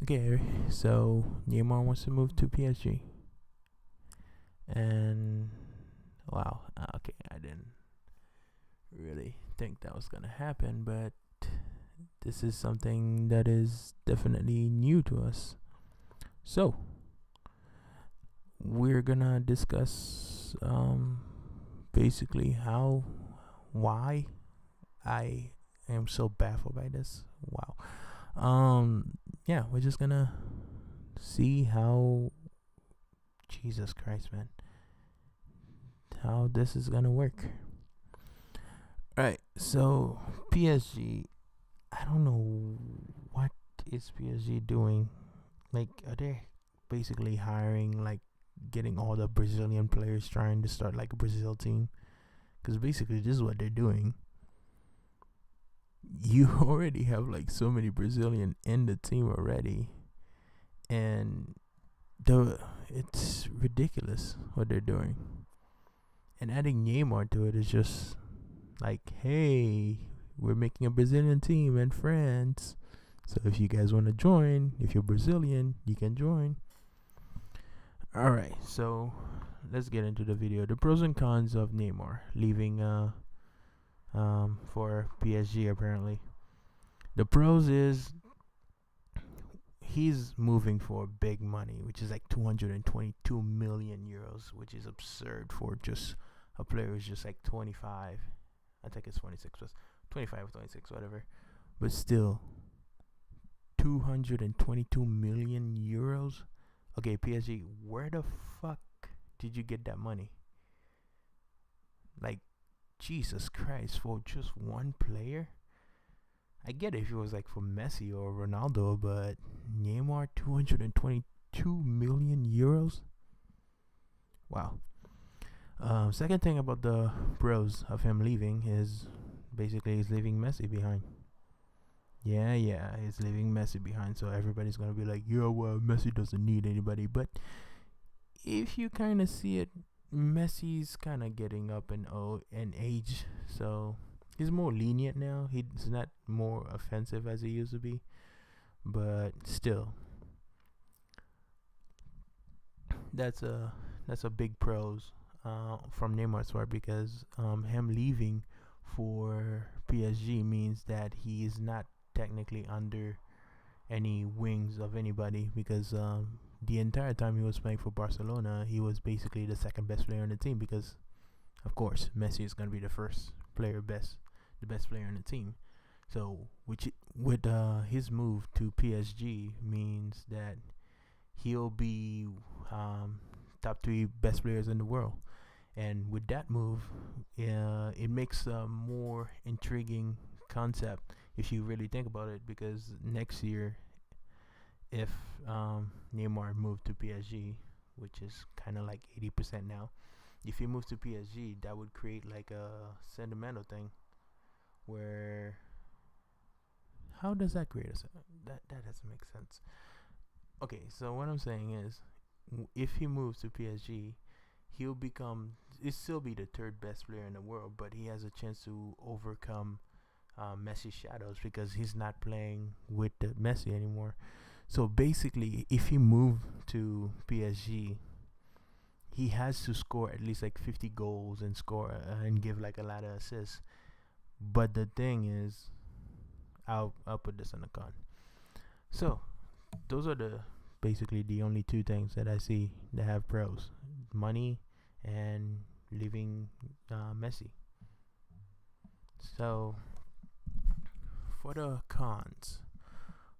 Okay, so Neymar wants to move to PSG, and wow, okay, I didn't really think that was gonna happen, but this is something that is definitely new to us. So we're gonna discuss basically why I am so baffled by this. Wow. Yeah, we're just gonna see how Jesus Christ, man, how this is gonna work. Right. So PSG, I don't know what is PSG doing. Like, are they basically hiring, like, getting all the Brazilian players trying to start like a Brazil team? Because basically, this is what they're doing. You already have like so many Brazilian in the team already, and the it's ridiculous what they're doing. And adding Neymar to it is just like, hey, we're making a Brazilian team and friends. So if you guys want to join, if you're Brazilian, you can join. All right, so let's get into the video. The pros and cons of Neymar leaving for PSG apparently. The pros is he's moving for big money, which is like 222 million euros, which is absurd for just a player who's just like 25. I think it's 26, was 25 or 26, whatever. But still, 222 million euros. Okay, PSG, where the fuck did you get that money? Like, Jesus Christ, for just one player? I get it if it was like for Messi or Ronaldo, but Neymar, 222 million euros? Wow. Second thing about the pros of him leaving is basically he's leaving Messi behind. Yeah, he's leaving Messi behind. So everybody's gonna be like, "Yo, well, Messi doesn't need anybody." But if you kind of see it, Messi's kind of getting up in age, so he's more lenient now. He's not more offensive as he used to be, but still, that's a big pros from Neymar's part because him leaving for PSG means that he is not technically under any wings of anybody because the entire time he was playing for Barcelona, he was basically the second best player on the team because, of course, Messi is going to be the first player, the best player on the team. So, with his move to PSG means that he'll be top three best players in the world. And with that move, it makes a more intriguing concept if you really think about it. Because next year, if Neymar moved to PSG, which is kind of like 80% now, if he moves to PSG, that would create like a sentimental thing. Where how does that create that doesn't make sense? Okay, so what I'm saying is, if he moves to PSG, he'll become he still be the third best player in the world, but he has a chance to overcome Messi's shadows because he's not playing with the Messi anymore. So basically, if he moved to PSG, he has to score at least like 50 goals and score and give like a lot of assists. But the thing is, I'll put this on the con. So those are the basically the only two things that I see that have pros: money and leaving Messi. So for the cons,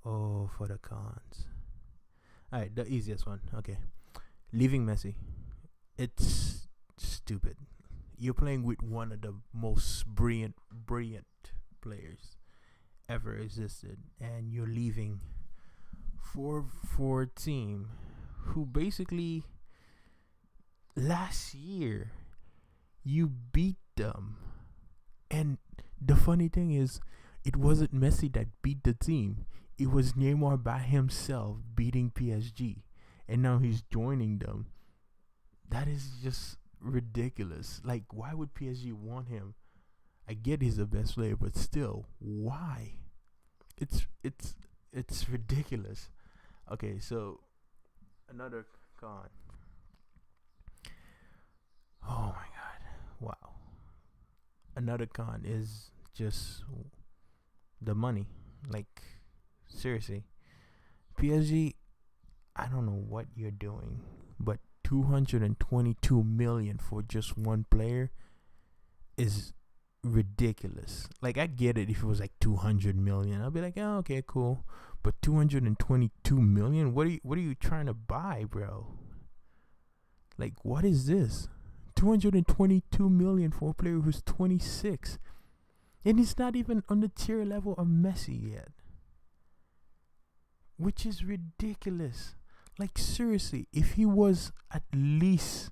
for the cons. All right, the easiest one. Okay, leaving Messi. It's stupid. You're playing with one of the most brilliant players ever existed, and you're leaving for a team who basically last year you beat them. And the funny thing is, it wasn't Messi that beat the team. It was Neymar by himself beating PSG, and now he's joining them. That is just ridiculous. Like, why would PSG want him? I get he's the best player, but still, why? It's ridiculous. Okay, so another con. Oh my god! Wow. Another con is just the money. Like seriously, PSG. I don't know what you're doing, but 222 million for just one player is ridiculous. Like I get it if it was like 200 million, I'll be like, oh, okay, cool. But 222 million, what are you trying to buy, bro? Like what is this? 222 million for a player who's 26, and he's not even on the tier level of Messi yet, which is ridiculous. Like seriously, if he was at least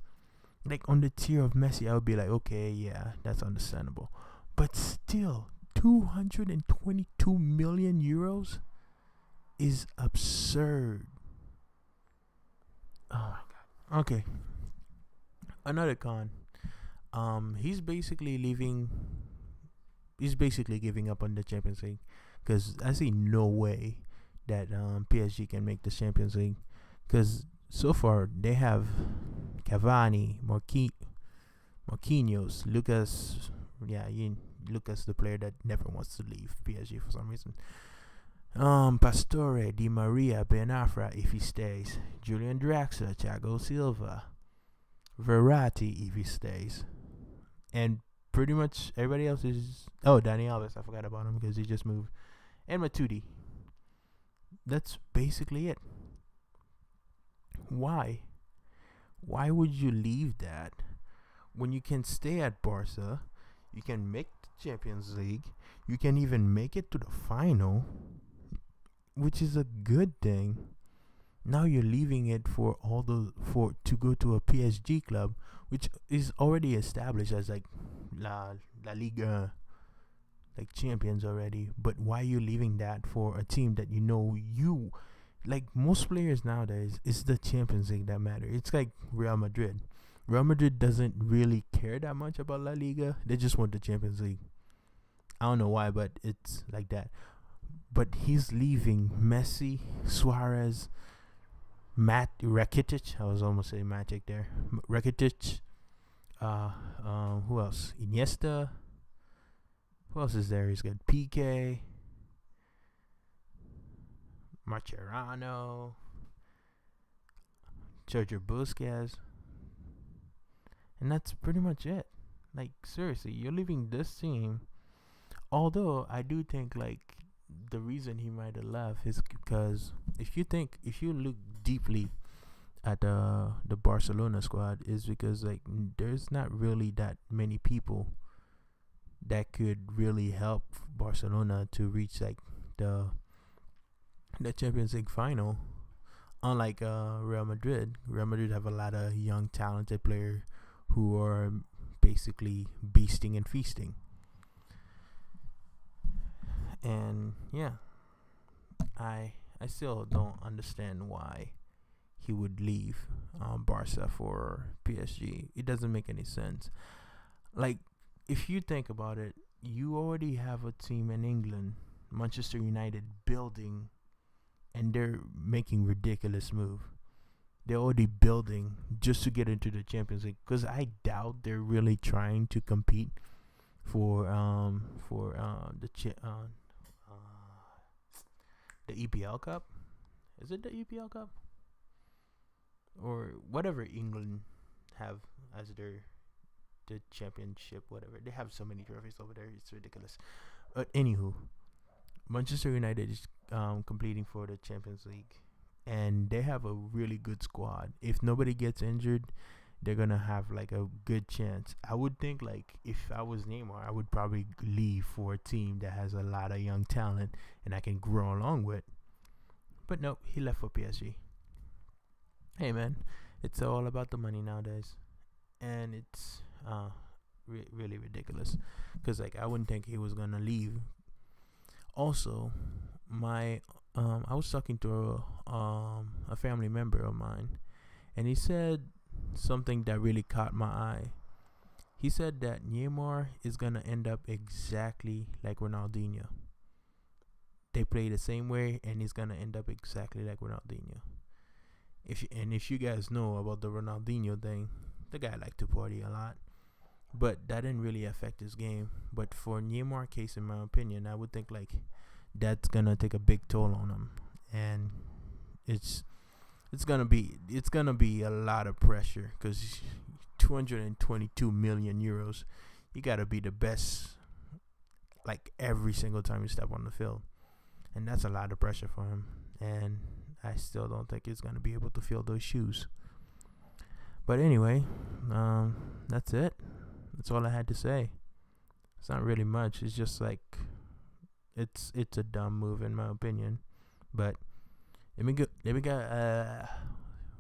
like on the tier of Messi, I would be like, okay, yeah, that's understandable. But still, 222 million euros is absurd. Oh my god. Okay, another con. He's basically leaving. He's basically giving up on the Champions League because I see no way that PSG can make the Champions League because so far they have Cavani, Marquinhos, Lucas. Yeah, Lucas, the player that never wants to leave PSG for some reason. Pastore, Di Maria, Ben Afra if he stays, Julian Draxler, Thiago Silva, Verratti if he stays, and pretty much everybody else is. Oh, Dani Alves, I forgot about him because he just moved, and Matuidi. That's basically it. Why? Why would you leave that when you can stay at Barca? You can make the Champions League. You can even make it to the final, which is a good thing. Now you're leaving it for to go to a PSG club, which is already established as like La Liga, like champions already. But why are you leaving that for a team that you like most players nowadays? It's the Champions League that matter. It's like Real Madrid. Real Madrid doesn't really care that much about La Liga. They just want the Champions League. I don't know why, but it's like that. But he's leaving Messi, Suarez, Rakitic. I was almost saying Magic there. Rakitic. Who else? Iniesta. Who else is there? He's got PK, Mascherano, Sergio Busquets, and that's pretty much it. Like seriously, you're leaving this team. Although I do think like the reason he might have left is because if you look deeply at the Barcelona squad, is because like there's not really that many people that could really help Barcelona to reach like the Champions League final. Unlike Real Madrid have a lot of young talented players who are basically beasting and feasting. And yeah, I still don't understand why he would leave Barca for PSG. It doesn't make any sense. Like if you think about it, you already have a team in England, Manchester United, building, and they're making ridiculous move. They're already building just to get into the Champions League because I doubt they're really trying to compete for the EPL Cup. Is it the EPL Cup or whatever England have as the championship? Whatever, they have so many trophies over there, it's ridiculous. But anywho, Manchester United is competing for the Champions League, and they have a really good squad. If nobody gets injured, they're gonna have like a good chance. I would think like if I was Neymar, I would probably leave for a team that has a lot of young talent and I can grow along with. But nope, he left for PSG. Hey man, it's all about the money nowadays, and it's really ridiculous. Cause like I wouldn't think he was gonna leave. Also, I was talking to a family member of mine, and he said something that really caught my eye. He said that Neymar is gonna end up exactly like Ronaldinho. they play the same way, and he's gonna end up exactly like Ronaldinho. If you guys know about the Ronaldinho thing, the guy liked to party a lot, but that didn't really affect his game. But for Neymar case, in my opinion, I would think like that's gonna take a big toll on him, and it's gonna be a lot of pressure because 222 million euros, you gotta be the best like every single time you step on the field, and that's a lot of pressure for him. And I still don't think he's gonna be able to fill those shoes. But anyway, that's it. That's all I had to say. It's not really much. It's just like it's a dumb move in my opinion. But let me go.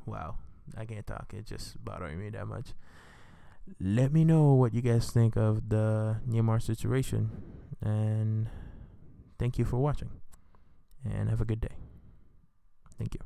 Wow, I can't talk. It's just bothering me that much. Let me know what you guys think of the Neymar situation, and thank you for watching. And have a good day. Thank you.